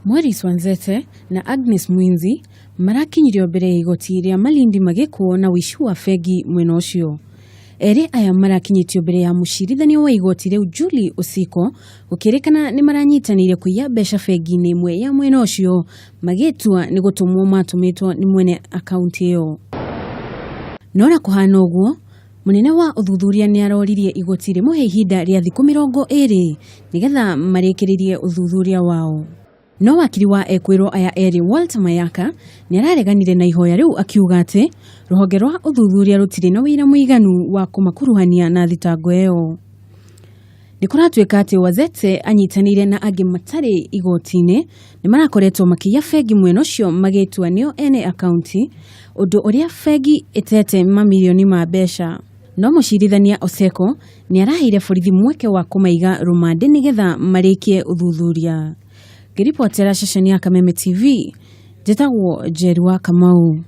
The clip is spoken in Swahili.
Morris Wanzete na Agnes Mwinzi marakinyirio mbere ya igoti ria Malindi magikuo na wici wa fegi mwena ucio. Eri aya marakinyitio mbere ya mucirithania wa igoti riu Julie Osiko gukirikana ni maranyitanire kuiya mbeca fegi-ini imwe ya mwena ucio magitua ni gutumwo matumitwo ni mwene akaunti iyo. Nora kuhana uguo, munene wa uthuthuria ni aroririe igoti rimuhe ihinda ria thiku 20 nigetha marikiririe uthuthuria wao. No wakiri wa ekwiro aya eri Walter Mayaka ni arareganire na ihoya riu akiuga ati ruhonge rwa uthuthuria rutiri na wira muiganu wa kumakuruhania na thitango iyo. Ni kuratuika ati Wazete anyitanire na angi matari igoti-ini ni marakoretwo makiya fegi mwena ucio magitua nio ene akaunti undu uria fegi itete mamilioni ma mbeca. No mucirithania Oseko ni araheire borithi mweke wa kumaiga rumande nigetha marikie uthuthuria. Ngiripotera ceceni ya Kameme TV, njĩtagwo Njerua Kamau.